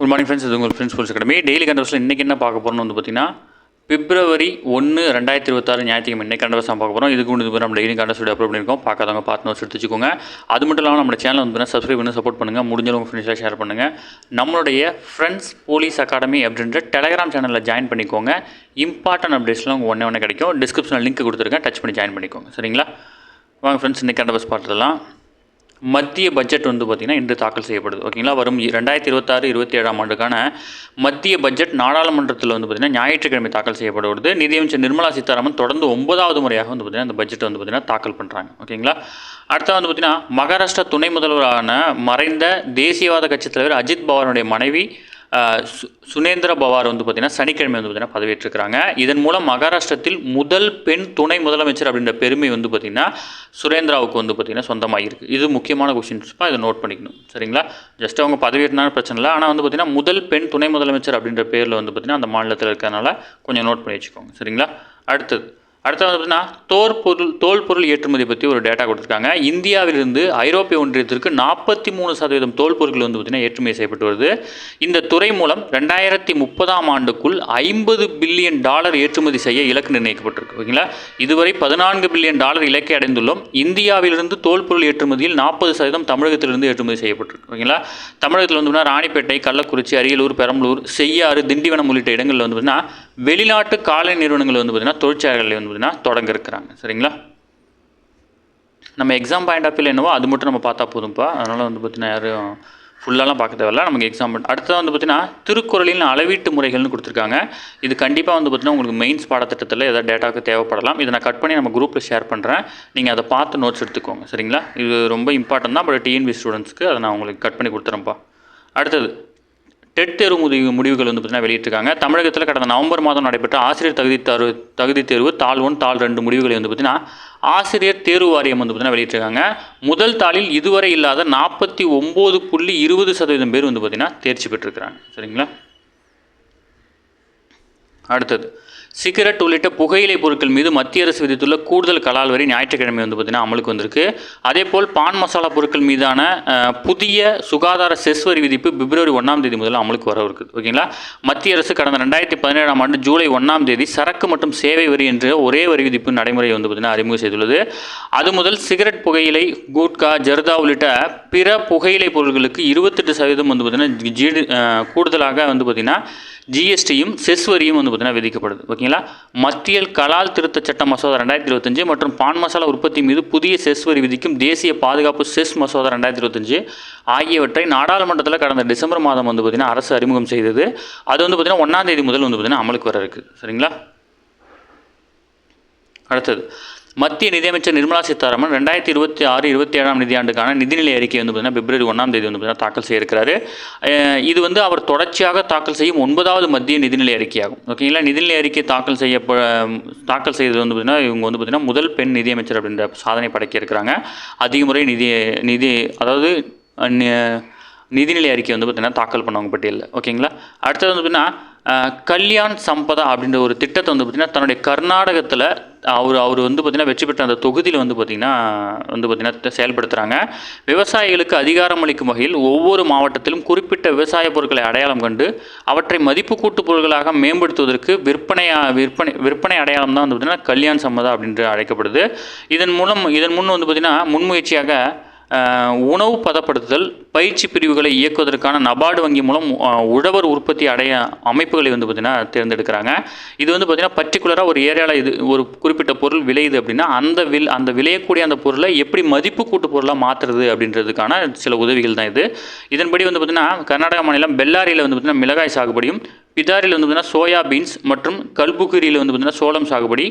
Good morning friends. இது உங்கள் friends sports academy. Daily கண்டவர்ஸில் இன்றைக்கி என்ன பார்க்க போகிறோம்னு வந்து பார்த்தீங்கன்னா பிப்ரவரி 1, 2026 ஞாயிற்றுக்கிழமை இன்றைக்கி கண்டவர்ஸ் தான் பார்க்க போகிறோம். இதுக்கு முன்னாடி நம்ம டெய்லி கண்டவர்ஸ் வீடியோ அப்லோட் பண்ணியிருக்கோம். பார்க்காதவங்க பார்த்து நோட்ஸ் எடுத்து வச்சுக்கோங்க. அது மட்டும் இல்லாமல் நம்ம சேனல் வந்து சப்ஸ்கிரைப் பண்ணி சப்போர்ட் பண்ணுங்கள். முடிஞ்சவங்க ஃப்ரெண்ட்ஸாக ஷேர் பண்ணுங்கள். நம்மளுடைய ஃப்ரெண்ட்ஸ் போலீஸ் அகாடமி அப்படின்ற டெலகிராம் சேனலில் ஜாயின் பண்ணிக்கோங்க. இம்பார்ட்டன்ட் அப்டேட்ஸ்லாம் உங்கள் ஒன்றே கிடைக்கும். டிஸ்கிரிப்ஷனில் லிங்க் கொடுத்துருக்கேன், டச் பண்ணி ஜாயின் பண்ணிக்கோங்க. சரிங்களா? வாங்க ஃப்ரெண்ட்ஸ், இன்றைக்கி கண்டவர்ஸ் பார்த்துடலாம். மத்திய பட்ஜெட் வந்து பார்த்திங்கன்னா இன்று தாக்கல் செய்யப்படுது. ஓகேங்களா? வரும் 2026-27 ஆண்டுக்கான மத்திய பட்ஜெட் நாடாளுமன்றத்தில் வந்து பார்த்திங்கன்னா ஞாயிற்றுக்கிழமை தாக்கல் செய்யப்படுவது. நிதியமைச்சர் நிர்மலா சீதாராமன் தொடர்ந்து 9வது முறையாக வந்து பார்த்திங்கன்னா இந்த பட்ஜெட்டை வந்து பார்த்திங்கன்னா தாக்கல் பண்ணுறாங்க. ஓகேங்களா? அடுத்த வந்து பார்த்திங்கன்னா மகாராஷ்டிரா துணை முதல்வரான மறைந்த தேசியவாத கட்சித் தலைவர் அஜித் பவாருடைய மனைவி சுனேந்திர பவார் வந்து பார்த்திங்கன்னா சனிக்கிழமை வந்து பார்த்திங்கன்னா பதவியேற்றிருக்கிறாங்க. இதன் மூலம் மகாராஷ்டிரத்தில் முதல் பெண் துணை முதலமைச்சர் அப்படின்ற பெருமை வந்து பார்த்திங்கன்னா சுரேந்திராவுக்கு வந்து பார்த்திங்கன்னா சொந்தமாகிருக்கு. இது முக்கியமான கொஸ்டின்ஸ்ப்பா, இதை நோட் பண்ணிக்கணும். சரிங்களா? ஜஸ்ட் அவங்க பதவியேற்றினாலும் பிரச்சனை இல்லை. ஆனால் வந்து பார்த்திங்கன்னா முதல் பெண் துணை முதலமைச்சர் அப்படின்ற பேரில் வந்து பார்த்திங்கன்னா அந்த மாநிலத்தில் இருக்கிறதுனால கொஞ்சம் நோட் பண்ணி வச்சுக்கோங்க. சரிங்களா? அடுத்தது வந்து பார்த்திங்கன்னா தோல் பொருள் ஏற்றுமதி பற்றி ஒரு டேட்டா கொடுத்துருக்காங்க. இந்தியாவிலிருந்து ஐரோப்பிய ஒன்றியத்திற்கு 43% தோல் பொருட்கள் வந்து பார்த்திங்கன்னா ஏற்றுமதி செய்யப்பட்டு வருது. இந்த துறை மூலம் 2030ஆம் ஆண்டுக்குள் $50 பில்லியன் ஏற்றுமதி செய்ய இலக்கு நிர்ணயிக்கப்பட்டிருக்கு. ஓகேங்களா? இதுவரை $14 பில்லியன் இலக்கை அடைந்துள்ளோம். இந்தியாவிலிருந்து தோல் பொருள் ஏற்றுமதியில் 40% தமிழகத்திலிருந்து ஏற்றுமதி செய்யப்பட்டிருக்கு. ஓகேங்களா? தமிழகத்தில் வந்து பார்த்திங்கன்னா ராணிப்பேட்டை, கள்ளக்குறிச்சி, அரியலூர், பெரம்பலூர், செய்யாறு, திண்டிவனம் உள்ளிட்ட இடங்களில் வந்து பார்த்திங்கன்னா வெளிநாட்டு காலை நிறுவனங்கள் வந்து பார்த்திங்கன்னா தொழிற்சாலைகளை வந்து தொடங்க இருக்கிறாங்க. சரிங்களா? நம்ம எக்ஸாம் பாயிண்ட் ஆஃப் வியூ என்னவோ அது மட்டும் நம்ம பார்த்தா போதும்ப்பா. அதனால் வந்து பார்த்திங்கன்னா யாரும் ஃபுல்லாலாம் பார்க்க தேவையில்ல. நமக்கு எக்ஸாம் அடுத்தது வந்து பார்த்திங்கன்னா திருக்குறளின் அளவீட்டு முறைகள்னு கொடுத்துருக்காங்க. இது கண்டிப்பாக வந்து பார்த்திங்கன்னா உங்களுக்கு மெயின்ஸ் பாடத்திட்டத்தில் ஏதாவது டேட்டாவுக்கு தேவைப்படலாம். இதை நான் கட் பண்ணி நம்ம குரூப்பில் ஷேர் பண்ணுறேன். நீங்கள் அதை பார்த்து நோட்ஸ் எடுத்துக்கோங்க. சரிங்களா? இது ரொம்ப இம்பார்ட்டன் தான். பட் டிஎன்பி ஸ்டூடெண்ட்ஸ்க்கு அதை நான் உங்களுக்கு கட் பண்ணி கொடுத்துறேன்ப்பா. அடுத்தது டெட் தேர்வு முடிவுகள் வந்து பார்த்திங்கன்னா வெளியிட்டிருக்காங்க. தமிழகத்தில் கடந்த நவம்பர் மாதம் நடைபெற்ற ஆசிரியர் தகுதி தேர்வு தாள் 1, தாள் 2 முடிவுகளை வந்து பார்த்திங்கன்னா ஆசிரியர் தேர்வு வாரியம் வந்து பார்த்திங்கன்னா வெளியிட்டிருக்காங்க. முதல் தாளில் இதுவரை இல்லாத 49.20% பேர் வந்து பார்த்திங்கன்னா தேர்ச்சி பெற்றிருக்கிறாங்க. சரிங்களா? அடுத்தது சிகரெட் உள்ளிட்ட புகையிலை பொருட்கள் மீது மத்திய அரசு விதித்துள்ள கூடுதல் கலால் வரி ஞாயிற்றுக்கிழமை வந்து பார்த்திங்கன்னா அமலுக்கு வந்திருக்கு. அதேபோல் பான் மசாலா பொருட்கள் மீதான புதிய சுகாதார செஸ் வரி விதிப்பு பிப்ரவரி 1ஆம் தேதி முதல் அமலுக்கு வர இருக்குது. ஓகேங்களா? மத்திய அரசு கடந்த 2017ஆம் ஆண்டு ஜூலை 1ஆம் தேதி சரக்கு மற்றும் சேவை வரி என்ற ஒரே வரி விதிப்பு நடைமுறையை வந்து பார்த்திங்கன்னா அறிமுகம் செய்துள்ளது. அது முதல் சிகரெட், புகையிலை, குட்கா, ஜர்தா உள்ளிட்ட பிற புகையிலை பொருட்களுக்கு 28% வந்து பார்த்திங்கன்னா கூடுதலாக வந்து பார்த்திங்கன்னா ஜிஎஸ்டியும் செஸ் வரியும் வந்து பார்த்திங்கன்னா விதிக்கப்படுது. ஓகேங்களா? மத்திய கலால் திருத்த சட்ட மசோதா 2025 மற்றும் பான் மசாலா உற்பத்தி மீது புதிய செஸ் வரி விதிக்கும் தேசிய பாதுகாப்பு செஸ் மசோதா 2025 ஆகியவற்றை நாடாளுமன்றத்தில் கடந்த டிசம்பர் மாதம் வந்து பார்த்திங்கன்னா அரசு அறிமுகம் செய்தது. அது வந்து பார்த்திங்கன்னா 1ஆம் தேதி முதல் வந்து பார்த்திங்கன்னா அமலுக்கு வர இருக்குது. சரிங்களா? அடுத்தது மத்திய நிதியமைச்சர் நிர்மலா சீதாராமன் 2026-27 நிதியாண்டுக்கான நிதிநிலை அறிக்கை வந்து பார்த்திங்கன்னா பிப்ரவரி 1ஆம் தேதி வந்து பார்த்திங்கன்னா தாக்கல் செய்திருக்கிறாரு. இது வந்து அவர் தொடர்ச்சியாக தாக்கல் செய்யும் 9வது மத்திய நிதிநிலை அறிக்கையாகும். ஓகேங்களா? நிதிநிலை அறிக்கை தாக்கல் செய்தது வந்து பார்த்திங்கன்னா இவங்க வந்து பார்த்திங்கன்னா முதல் பெண் நிதியமைச்சர் அப்படின்ற சாதனை படைக்க இருக்கிறாங்க. அதிக முறை அதாவது நிதிநிலை அறிக்கை வந்து பார்த்திங்கன்னா தாக்கல் பண்ணவங்க பட்டியலில். ஓகேங்களா? அடுத்தது வந்து பார்த்திங்கன்னா கல்யாண் சம்பதா அப்படின்ற ஒரு திட்டத்தை வந்து பார்த்திங்கன்னா தன்னுடைய கர்நாடகத்தில் அவர் வந்து பார்த்திங்கன்னா வெற்றி பெற்ற அந்த தொகுதியில் வந்து பார்த்திங்கன்னா செயல்படுத்துகிறாங்க. விவசாயிகளுக்கு அதிகாரம் அளிக்கும் வகையில் ஒவ்வொரு மாவட்டத்திலும் குறிப்பிட்ட விவசாய பொருட்களை அடையாளம் கண்டு அவற்றை மதிப்பு கூட்டு பொருட்களாக மேம்படுத்துவதற்கு விற்பனை அடையாளம் தான் வந்து பார்த்திங்கன்னா கல்யாண் சம்பதா அப்படின்று அழைக்கப்படுது. இதன் முன் வந்து பார்த்திங்கன்னா முன்முயற்சியாக உணவு பதப்படுத்துதல் பயிற்சி பிரிவுகளை இயக்குவதற்கான நபார்டு வங்கி மூலம் உழவர் உற்பத்தி அமைப்புகளை வந்து பார்த்திங்கன்னா தேர்ந்தெடுக்கிறாங்க. இது வந்து பார்த்திங்கன்னா பர்டிகுலராக ஒரு ஏரியாவில் இது ஒரு குறிப்பிட்ட பொருள் விளையுது அப்படின்னா அந்த விளையக்கூடிய அந்த பொருளை எப்படி மதிப்பு கூட்டு பொருளாக மாற்றுறது அப்படின்றதுக்கான சில உதவிகள் தான் இது. இதன்படி வந்து பார்த்திங்கன்னா கர்நாடக மாநிலம் பெல்லாரியில் வந்து பார்த்திங்கன்னா மிளகாய் சாகுபடியும், பிதாரில் வந்து பார்த்திங்கன்னா சோயா பீன்ஸ் மற்றும் கல்புகிரியில் வந்து பார்த்திங்கன்னா சோளம் சாகுபடி,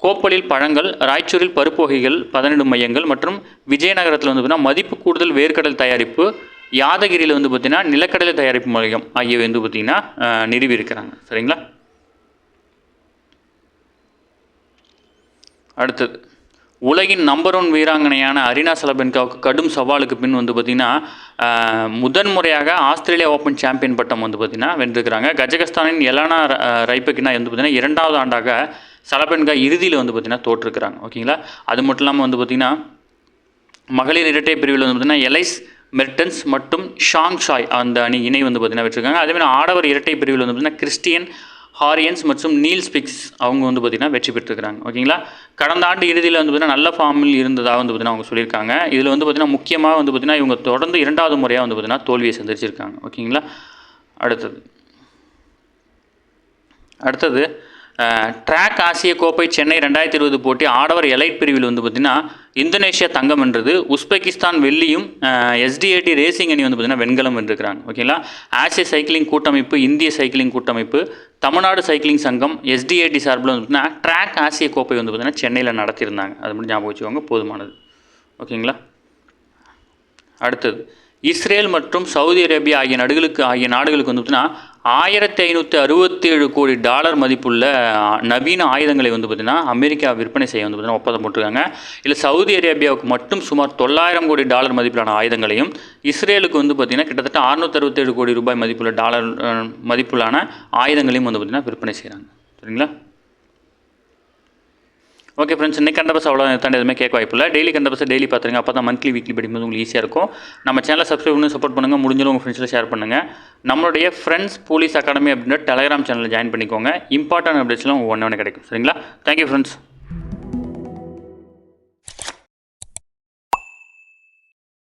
கோப்பலில் பழங்கள், ராய்ச்சூரில் பருப்பு வகைகள் 12 மையங்கள் மற்றும் விஜயநகரத்தில் வந்து பார்த்திங்கன்னா மதிப்பு கூடுதல் வேர்க்கடல் தயாரிப்பு, யாதகிரியில் வந்து பார்த்திங்கன்னா நிலக்கடலை தயாரிப்பு மையம் ஆகியவை வந்து பார்த்திங்கன்னா நிறுவி இருக்கிறாங்க. சரிங்களா? அடுத்தது உலகின் நம்பர் 1 வீராங்கனையான அரினா சலபென்காவுக்கு கடும் சவாலுக்கு பின் வந்து பார்த்திங்கன்னா முதன்முறையாக ஆஸ்திரேலியா ஓப்பன் சாம்பியன் பட்டம் வந்து பார்த்திங்கன்னா வென்றிருக்கிறாங்க. கஜகஸ்தானின் எலானா ரைபக்கினா வந்து பார்த்திங்கன்னா 2வது ஆண்டாக சலபென்கா இறுதியில் வந்து பார்த்திங்கன்னா தோற்றுருக்குறாங்க. ஓகேங்களா? அது மட்டும் இல்லாமல் வந்து பார்த்திங்கன்னா மகளிர் இரட்டை பிரிவில் வந்து பார்த்திங்கன்னா எலைஸ் மெர்டன்ஸ் மற்றும் ஷாங்ஷாய் அந்த அணி இணை வந்து பார்த்திங்கன்னா வெற்றிருக்காங்க. அதேமாதிரி ஆடவர் இரட்டை பிரிவில் வந்து பார்த்திங்கன்னா கிறிஸ்டியன் ஹாரியன்ஸ் மற்றும் நீல்ஸ் பிக்ஸ் அவங்க வந்து பார்த்திங்கன்னா வெற்றி பெற்றுருக்காங்க. ஓகேங்களா. கடந்த ஆண்டு இறுதியில் வந்து பார்த்திங்கன்னா நல்ல ஃபார்மில் இருந்ததாக வந்து பார்த்திங்கன்னா அவங்க சொல்லியிருக்காங்க. இதில் வந்து பார்த்திங்கன்னா முக்கியமாக வந்து பார்த்திங்கன்னா இவங்க தொடர்ந்து 2வது முறையாக வந்து பார்த்திங்கன்னா தோல்வியை சந்திச்சிருக்காங்க. ஓகேங்களா. அடுத்தது ட்ராக் ஆசிய கோப்பை சென்னை 2020 போட்டி ஆடவர் எலைட் பிரிவில் வந்து பார்த்திங்கன்னா இந்தோனேஷியா தங்கம் வென்றது. உஸ்பெகிஸ்தான் வெள்ளியும் எஸ்டிஏடி ரேசிங் அணி வந்து பார்த்திங்கன்னா வெண்கலம் வென்றிருக்கிறாங்க. ஓகேங்களா. ஆசிய சைக்கிளிங் கூட்டமைப்பு, இந்திய சைக்கிளிங் கூட்டமைப்பு, தமிழ்நாடு சைக்கிளிங் சங்கம், எஸ்டிஏடி சார்பில் வந்து பார்த்திங்கன்னா ட்ராக் ஆசிய கோப்பை வந்து பார்த்திங்கன்னா சென்னையில் நடத்தியிருந்தாங்க. அது மட்டும் ஞாபகம் வச்சுக்கோங்க, போதுமானது. ஓகேங்களா. அடுத்தது இஸ்ரேல் மற்றும் சவுதி அரேபியா ஆகிய நாடுகளுக்கு வந்து பார்த்திங்கன்னா $1567 கோடி மதிப்புள்ள நவீன ஆயுதங்களை வந்து பார்த்திங்கன்னா அமெரிக்கா விற்பனை செய்ய வந்து பார்த்திங்கன்னா ஒப்பந்தம் போட்டிருக்காங்க. இல்லை சவுதி அரேபியாவுக்கு மட்டும் சுமார் $900 கோடி மதிப்பிலான ஆயுதங்களையும், இஸ்ரேலுக்கு வந்து பார்த்திங்கன்னா கிட்டத்தட்ட $667 கோடி மதிப்புள்ளான ஆயுதங்களையும் வந்து பார்த்திங்கன்னா விற்பனை செய்கிறாங்க. சரிங்களா. ஓகே ஃப்ரெண்ட்ஸ், இன்றைக்கி கண்ட பஸ் அவ்வளோ தாண்டி எதுவுமே கேட்க வாய்ப்பில்லை. டெய்லி கண்ட பஸ் டெய்லி பார்த்துருங்க. அப்போ தான் மந்த்லி வீக்லி படிக்கும்போது உங்களுக்கு ஈஸியாக இருக்கும். நம்ம சேனலை சப்ஸ்கிரைப் பண்ணி சப்போர்ட் பண்ணுங்கள். முடிஞ்சாலும் உங்கள் ஃப்ரெண்ட்ஸில் ஷேர் பண்ணுங்கள். நம்மளுடைய ஃப்ரெண்ட்ஸ் போலீஸ் அகாடமி அப்படின்ற டெலகிராம் சேனலில் ஜாயின் பண்ணிக்கோங்க. இம்பார்ட்டன்ட் அப்டேட்ஸ்லாம் ஒன்று கிடைக்கும். சரிங்களா. Thank you friends.